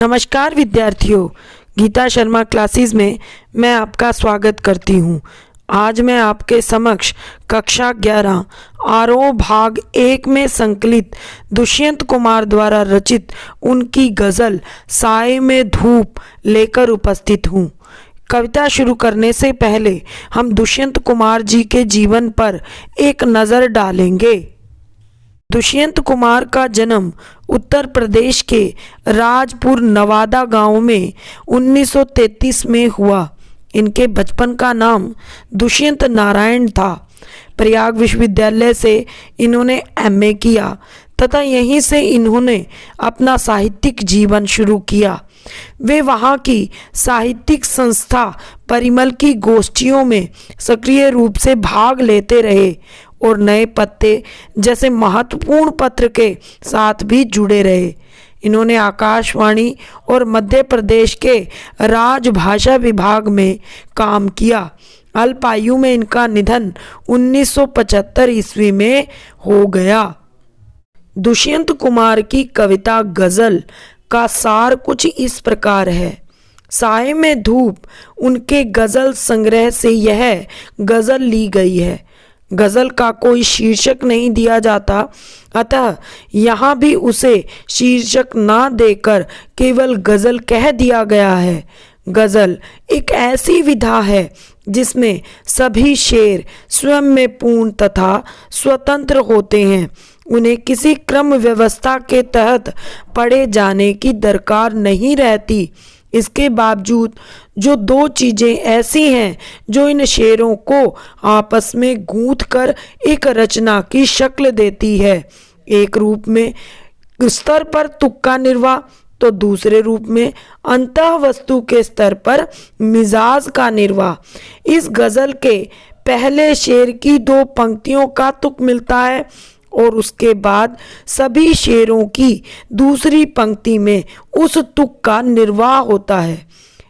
नमस्कार विद्यार्थियों, गीता शर्मा क्लासेस में मैं आपका स्वागत करती हूँ। आज मैं आपके समक्ष कक्षा 11 आरोह भाग 1 में संकलित दुष्यंत कुमार द्वारा रचित उनकी गज़ल साए में धूप लेकर उपस्थित हूँ। कविता शुरू करने से पहले हम दुष्यंत कुमार जी के जीवन पर एक नज़र डालेंगे। दुष्यंत कुमार का जन्म उत्तर प्रदेश के राजपुर नवादा गांव में 1933 में हुआ। इनके बचपन का नाम दुष्यंत नारायण था। प्रयाग विश्वविद्यालय से इन्होंने एमए किया तथा यहीं से इन्होंने अपना साहित्यिक जीवन शुरू किया। वे वहाँ की साहित्यिक संस्था परिमल की गोष्ठियों में सक्रिय रूप से भाग लेते रहे और नए पत्ते जैसे महत्वपूर्ण पत्र के साथ भी जुड़े रहे। इन्होंने आकाशवाणी और मध्य प्रदेश के राजभाषा विभाग में काम किया। अल्प आयु में इनका निधन 1975 ईस्वी में हो गया। दुष्यंत कुमार की कविता गज़ल का सार कुछ इस प्रकार है। साए में धूप उनके गज़ल संग्रह से यह गज़ल ली गई है। गज़ल का कोई शीर्षक नहीं दिया जाता, अतः यहाँ भी उसे शीर्षक ना देकर केवल गज़ल कह दिया गया है। गज़ल एक ऐसी विधा है जिसमें सभी शेर स्वयं में पूर्ण तथा स्वतंत्र होते हैं। उन्हें किसी क्रम व्यवस्था के तहत पढ़े जाने की दरकार नहीं रहती। इसके बावजूद जो दो चीज़ें ऐसी हैं जो इन शेरों को आपस में गूंथ कर एक रचना की शक्ल देती है, एक रूप में स्तर पर तुक्का निर्वाह तो दूसरे रूप में अंतः वस्तु के स्तर पर मिजाज का निर्वाह। इस गज़ल के पहले शेर की दो पंक्तियों का तुक मिलता है और उसके बाद सभी शेरों की दूसरी पंक्ति में उस तुक का निर्वाह होता है।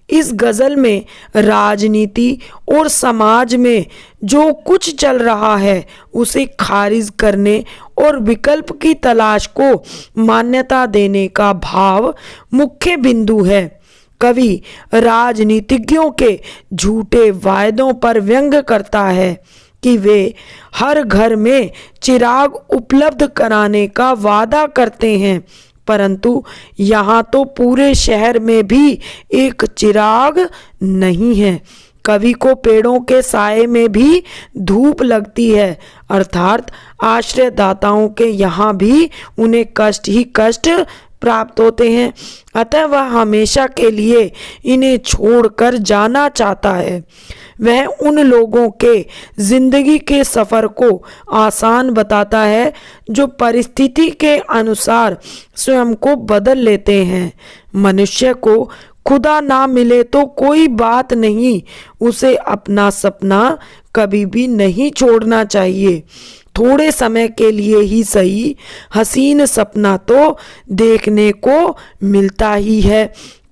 इस गज़ल में राजनीति और समाज में जो कुछ चल रहा है उसे खारिज करने और विकल्प की तलाश को मान्यता देने का भाव मुख्य बिंदु है। कवि राजनीतिज्ञों के झूठे वायदों पर व्यंग करता है कि वे हर घर में चिराग उपलब्ध कराने का वादा करते हैं, परंतु यहाँ तो पूरे शहर में भी एक चिराग नहीं है। कवि को पेड़ों के साए में भी धूप लगती है, अर्थात आश्रयदाताओं के यहाँ भी उन्हें कष्ट ही कष्ट प्राप्त होते हैं, अतः वह हमेशा के लिए इन्हें छोड़कर जाना चाहता है। वह उन लोगों के जिंदगी के सफ़र को आसान बताता है जो परिस्थिति के अनुसार स्वयं को बदल लेते हैं। मनुष्य को खुदा ना मिले तो कोई बात नहीं, उसे अपना सपना कभी भी नहीं छोड़ना चाहिए। थोड़े समय के लिए ही सही, हसीन सपना तो देखने को मिलता ही है।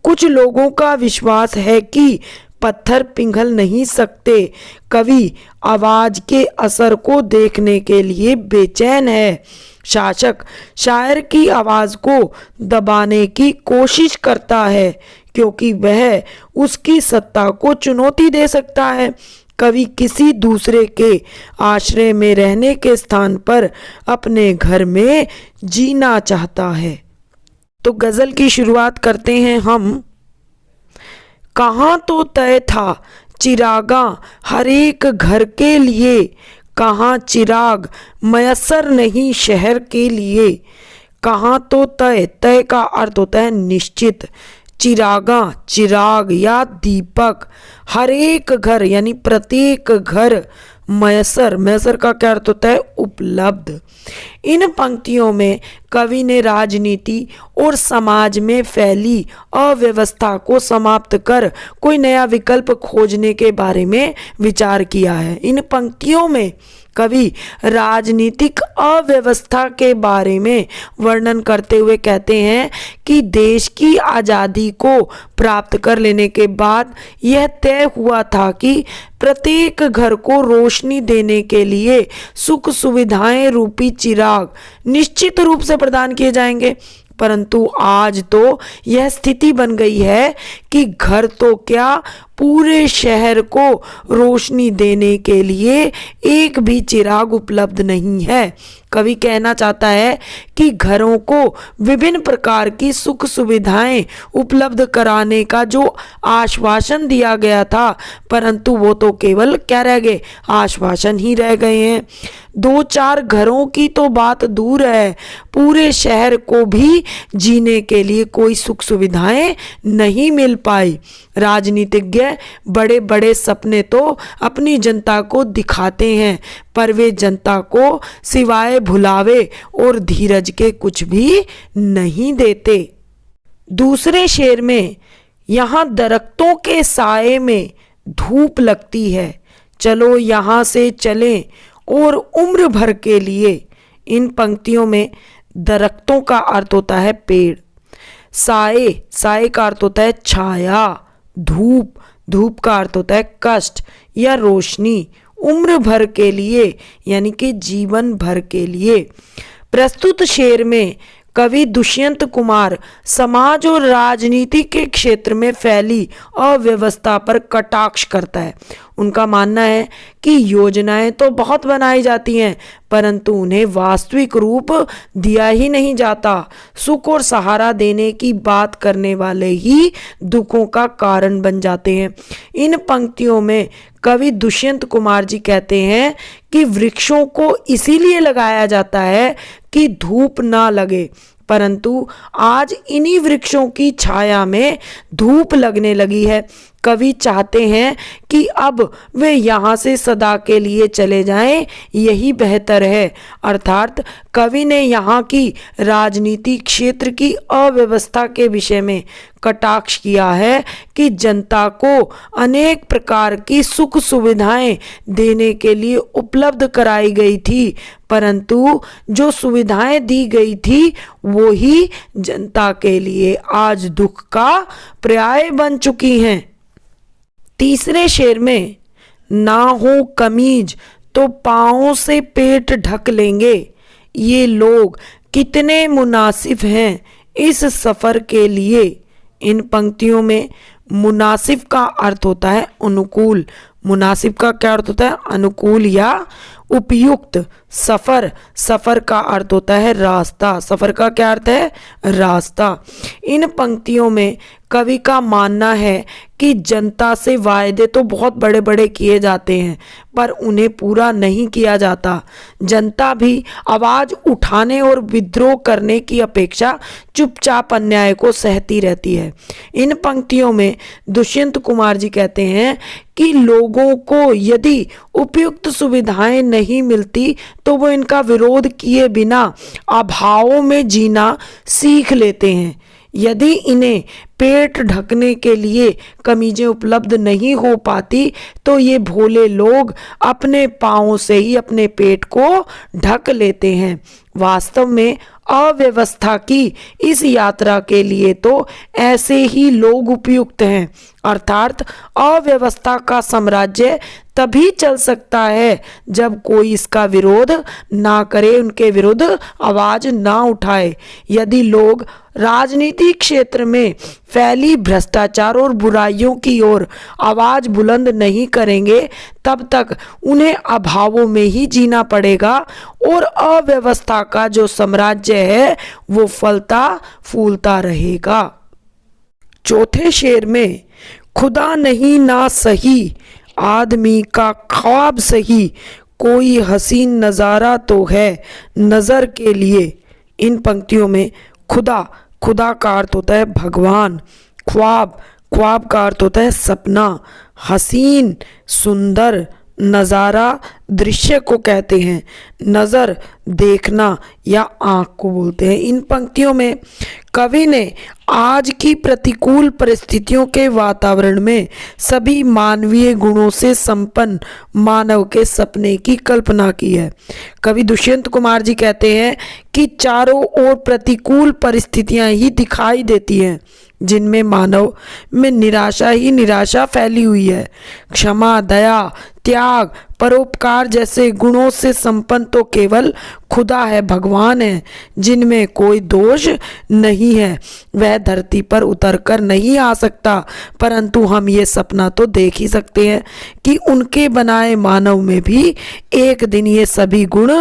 कुछ लोगों का विश्वास है कि पत्थर पिघल नहीं सकते। कवि आवाज के असर को देखने के लिए बेचैन है। शासक शायर की आवाज को दबाने की कोशिश करता है क्योंकि वह उसकी सत्ता को चुनौती दे सकता है। कवि किसी दूसरे के आश्रय में रहने के स्थान पर अपने घर में जीना चाहता है। तो गज़ल की शुरुआत करते हैं हम। कहाँ तो तय था चिरागा हर एक घर के लिए, कहाँ चिराग मयसर नहीं शहर के लिए। कहाँ तो तय, तय का अर्थ होता है निश्चित। चिरागा चिराग या दीपक, हर एक घर यानी प्रत्येक घर, मयसर, मयसर का क्या अर्थ होता है उपलब्ध। इन पंक्तियों में कवि ने राजनीति और समाज में फैली अव्यवस्था को समाप्त कर कोई नया विकल्प खोजने के बारे में विचार किया है। इन पंक्तियों में कवि राजनीतिक अव्यवस्था के बारे में वर्णन करते हुए कहते हैं कि देश की आज़ादी को प्राप्त कर लेने के बाद यह तय हुआ था कि प्रत्येक घर को रोशनी देने के लिए सुख सुविधाएं रूपी चिराग निश्चित रूप से प्रदान किए जाएंगे। परंतु आज तो यह स्थिति बन गई है कि घर तो क्या, पूरे शहर को रोशनी देने के लिए एक भी चिराग उपलब्ध नहीं है। कवि कहना चाहता है कि घरों को विभिन्न प्रकार की सुख सुविधाएं उपलब्ध कराने का जो आश्वासन दिया गया था, परंतु वो तो केवल क्या रह गए, आश्वासन ही रह गए हैं। 2-4 घरों की तो बात दूर है, पूरे शहर को भी जीने के लिए कोई सुख सुविधाएं नहीं मिल पाई। राजनीतिज्ञ बड़े बड़े सपने तो अपनी जनता को दिखाते हैं, पर वे जनता को सिवाय भुलावे और धीरज के कुछ भी नहीं देते। दूसरे शेर में, यहाँ दरख्तों के साए में धूप लगती है, चलो यहाँ से चलें और उम्र भर के लिए। इन पंक्तियों में दरख्तों का अर्थ होता है पेड़, साए, साए का अर्थ होता है छाया, धूप, धूप का अर्थ होता है कष्ट या रोशनी, उम्र भर के लिए यानी कि जीवन भर के लिए। प्रस्तुत शेर में कवि दुष्यंत कुमार समाज और राजनीति के क्षेत्र में फैली अव्यवस्था पर कटाक्ष करता है। उनका मानना है कि योजनाएं तो बहुत बनाई जाती हैं, परंतु उन्हें वास्तविक रूप दिया ही नहीं जाता। सुख और सहारा देने की बात करने वाले ही दुखों का कारण बन जाते हैं। इन पंक्तियों में कवि दुष्यंत कुमार जी कहते हैं कि वृक्षों को इसीलिए लगाया जाता है कि धूप ना लगे, परंतु आज इन्हीं वृक्षों की छाया में धूप लगने लगी है। कवि चाहते हैं कि अब वे यहाँ से सदा के लिए चले जाएं, यही बेहतर है। अर्थात कवि ने यहाँ की राजनीति क्षेत्र की अव्यवस्था के विषय में कटाक्ष किया है कि जनता को अनेक प्रकार की सुख सुविधाएं देने के लिए उपलब्ध कराई गई थी, परंतु जो सुविधाएं दी गई थी वो ही जनता के लिए आज दुख का पर्याय बन चुकी हैं। तीसरे शेर में, ना हो कमीज तो पाँव से पेट ढक लेंगे, ये लोग कितने मुनासिब हैं इस सफ़र के लिए। इन पंक्तियों में मुनासिब का अर्थ होता है अनुकूल, मुनासिब का क्या अर्थ होता है, अनुकूल या उपयुक्त। सफ़र, सफ़र का अर्थ होता है रास्ता, सफ़र का क्या अर्थ है, रास्ता। इन पंक्तियों में कवि का मानना है कि जनता से वायदे तो बहुत बड़े बड़े किए जाते हैं, पर उन्हें पूरा नहीं किया जाता। जनता भी आवाज़ उठाने और विद्रोह करने की अपेक्षा चुपचाप अन्याय को सहती रहती है। इन पंक्तियों में दुष्यंत कुमार जी कहते हैं कि लोगों को यदि उपयुक्त सुविधाएं नहीं मिलती तो वो इनका विरोध किए बिना अभावों में जीना सीख लेते हैं। यदि इन्हें पेट ढकने के लिए कमीजें उपलब्ध नहीं हो पाती तो ये भोले लोग अपने पाँव से ही अपने पेट को ढक लेते हैं। वास्तव में अव्यवस्था की इस यात्रा के लिए तो ऐसे ही लोग उपयुक्त हैं। अर्थात अव्यवस्था का साम्राज्य तभी चल सकता है जब कोई इसका विरोध ना करे, उनके विरुद्ध आवाज ना उठाए। यदि लोग राजनीति क्षेत्र में फैली भ्रष्टाचार और बुराइयों की ओर आवाज बुलंद नहीं करेंगे तब तक उन्हें अभावों में ही जीना पड़ेगा और अव्यवस्था का जो साम्राज्य है वो फलता फूलता रहेगा। चौथे शेर में, खुदा नहीं ना सही आदमी का ख्वाब सही, कोई हसीन नज़ारा तो है नज़र के लिए। इन पंक्तियों में खुदा, खुदा का अर्थ होता है भगवान, ख्वाब, ख्वाब का अर्थ होता है सपना, हसीन सुंदर, नज़ारा दृश्य को कहते हैं, नज़र देखना या आँख को बोलते हैं। इन पंक्तियों में कवि ने आज की प्रतिकूल परिस्थितियों के वातावरण में सभी मानवीय गुणों से संपन्न मानव के सपने की कल्पना की है। कवि दुष्यंत कुमार जी कहते हैं कि चारों ओर प्रतिकूल परिस्थितियां ही दिखाई देती हैं जिनमें मानव में निराशा ही निराशा फैली हुई है। क्षमा, दया, त्याग, परोपकार जैसे गुणों से संपन्न तो केवल खुदा है, भगवान है, जिनमें कोई दोष नहीं है। वह धरती पर उतरकर नहीं आ सकता, परंतु हम ये सपना तो देख ही सकते हैं कि उनके बनाए मानव में भी एक दिन ये सभी गुण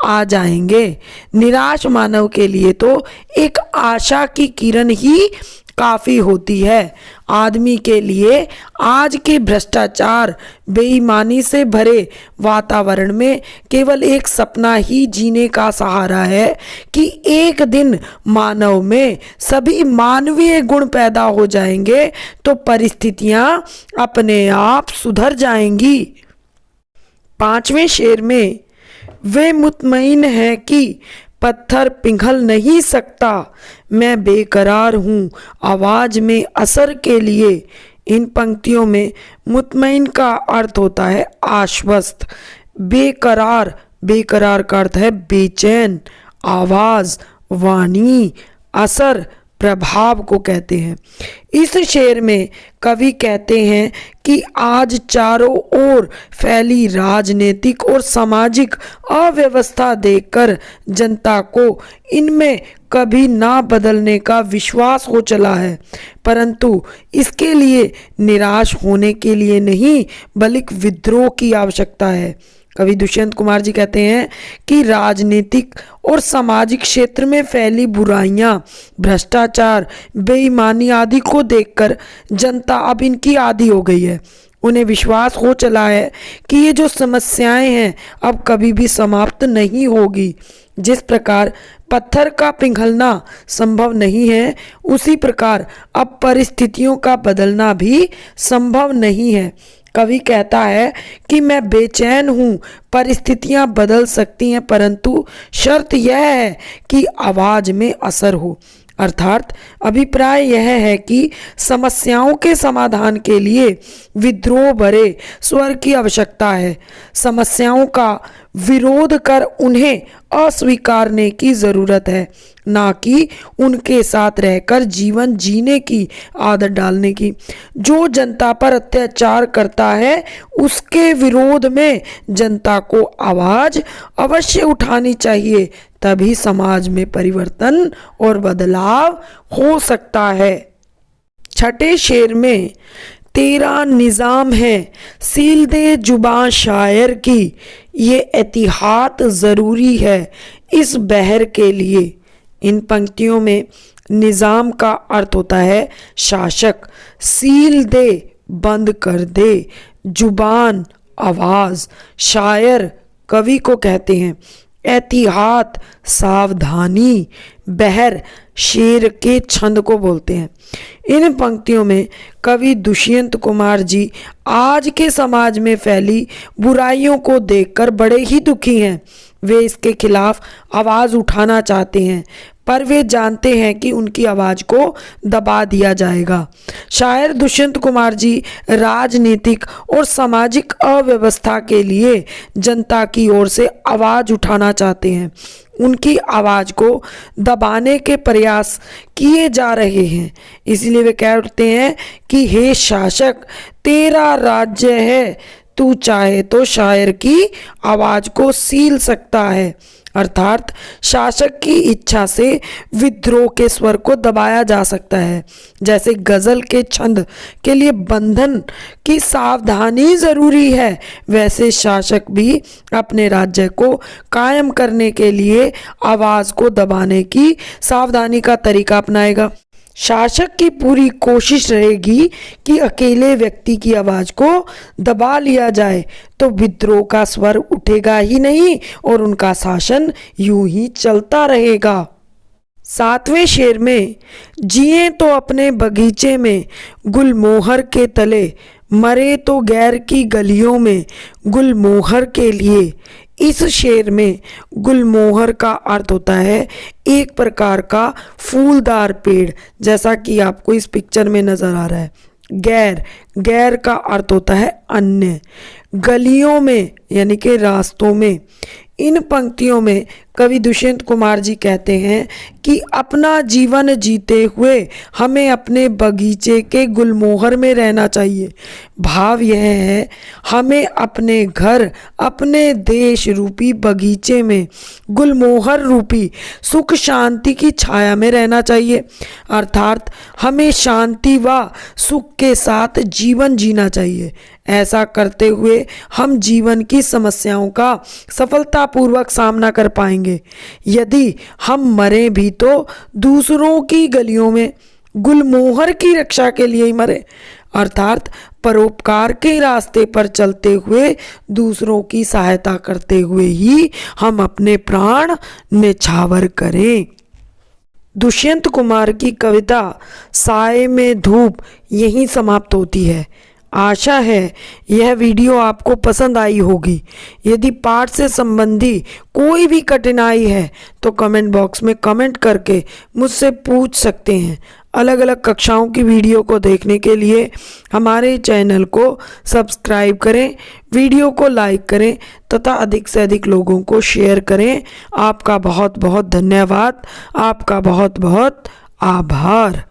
आ जाएंगे। निराश मानव के लिए तो एक आशा की किरण ही काफी होती है। आदमी के लिए आज के भ्रष्टाचार, बेईमानी से भरे वातावरण में केवल एक सपना ही जीने का सहारा है कि एक दिन मानव में सभी मानवीय गुण पैदा हो जाएंगे तो परिस्थितियां अपने आप सुधर जाएंगी। 5वें शेर में वे मुतमईन है कि पत्थर पिघल नहीं सकता, मैं बेकरार हूँ आवाज में असर के लिए। इन पंक्तियों में मुतमईन का अर्थ होता है आश्वस्त, बेकरार, बेकरार का अर्थ है बेचैन, आवाज, वाणी, असर, प्रभाव को कहते हैं। इस शेर में कवि कहते हैं कि आज चारों ओर फैली राजनीतिक और सामाजिक अव्यवस्था देखकर जनता को इनमें कभी ना बदलने का विश्वास हो चला है, परंतु इसके लिए निराश होने के लिए नहीं बल्कि विद्रोह की आवश्यकता है। कवि दुष्यंत कुमार जी कहते हैं कि राजनीतिक और सामाजिक क्षेत्र में फैली बुराइयां, भ्रष्टाचार, बेईमानी आदि को देखकर जनता अब इनकी आदी हो गई है। उन्हें विश्वास हो चला है कि ये जो समस्याएं हैं अब कभी भी समाप्त नहीं होगी। जिस प्रकार पत्थर का पिघलना संभव नहीं है, उसी प्रकार अब परिस्थितियों का बदलना भी संभव नहीं है। कवि कहता है कि मैं बेचैन हूँ, परिस्थितियाँ बदल सकती हैं, परंतु शर्त यह है कि आवाज़ में असर हो। अर्थात अभिप्राय यह है कि समस्याओं के समाधान के लिए विद्रोह भरे स्वर की आवश्यकता है। समस्याओं का विरोध कर उन्हें अस्वीकारने की ज़रूरत है, ना कि उनके साथ रहकर जीवन जीने की आदत डालने की। जो जनता पर अत्याचार करता है उसके विरोध में जनता को आवाज़ अवश्य उठानी चाहिए, तभी समाज में परिवर्तन और बदलाव हो सकता है। 6ठे शेर में तेरा निज़ाम है सील दे जुबां शायर की, ये एहतियात ज़रूरी है इस बहर के लिए। इन पंक्तियों में निज़ाम का अर्थ होता है शासक, सील दे बंद कर दे, जुबान आवाज़, शायर कवि को कहते हैं, एहतियात सावधानी, बहर शेर के छंद को बोलते हैं। इन पंक्तियों में कवि दुष्यंत कुमार जी आज के समाज में फैली बुराइयों को देखकर बड़े ही दुखी हैं। वे इसके खिलाफ आवाज़ उठाना चाहते हैं, पर वे जानते हैं कि उनकी आवाज़ को दबा दिया जाएगा। शायर दुष्यंत कुमार जी राजनीतिक और सामाजिक अव्यवस्था के लिए जनता की ओर से आवाज़ उठाना चाहते हैं। उनकी आवाज़ को दबाने के प्रयास किए जा रहे हैं, इसलिए वे कहते हैं कि हे शासक तेरा राज्य है, तू चाहे तो शायर की आवाज़ को सील सकता है। अर्थात शासक की इच्छा से विद्रोह के स्वर को दबाया जा सकता है। जैसे गज़ल के छंद के लिए बंधन की सावधानी ज़रूरी है, वैसे शासक भी अपने राज्य को कायम करने के लिए आवाज़ को दबाने की सावधानी का तरीका अपनाएगा। शासक की पूरी कोशिश रहेगी कि अकेले व्यक्ति की आवाज़ को दबा लिया जाए, तो विद्रोह का स्वर उठेगा ही नहीं और उनका शासन यूं ही चलता रहेगा। 7वें शेर में जिए तो अपने बगीचे में गुलमोहर के तले, मरे तो गैर की गलियों में गुलमोहर के लिए। इस शेर में गुलमोहर का अर्थ होता है एक प्रकार का फूलदार पेड़, जैसा कि आपको इस पिक्चर में नज़र आ रहा है। गैर, गैर का अर्थ होता है अन्य। गलियों में यानी कि रास्तों में। इन पंक्तियों में कवि दुष्यंत कुमार जी कहते हैं कि अपना जीवन जीते हुए हमें अपने बगीचे के गुलमोहर में रहना चाहिए। भाव यह है, हमें अपने घर, अपने देश रूपी बगीचे में गुलमोहर रूपी सुख शांति की छाया में रहना चाहिए। अर्थात हमें शांति व सुख के साथ जीवन जीना चाहिए। ऐसा करते हुए हम जीवन की समस्याओं का सफलतापूर्वक सामना कर पाएंगे। यदि हम मरे भी तो दूसरों की गलियों में गुलमोहर की रक्षा के लिए ही मरे, अर्थात परोपकार के रास्ते पर चलते हुए दूसरों की सहायता करते हुए ही हम अपने प्राण न्यौछावर करें। दुष्यंत कुमार की कविता साए में धूप यहीं समाप्त होती है। आशा है यह वीडियो आपको पसंद आई होगी। यदि पाठ से संबंधी कोई भी कठिनाई है तो कमेंट बॉक्स में कमेंट करके मुझसे पूछ सकते हैं। अलग अलग कक्षाओं की वीडियो को देखने के लिए हमारे चैनल को सब्सक्राइब करें, वीडियो को लाइक करें तथा अधिक से अधिक लोगों को शेयर करें। आपका बहुत बहुत धन्यवाद। आपका बहुत बहुत आभार।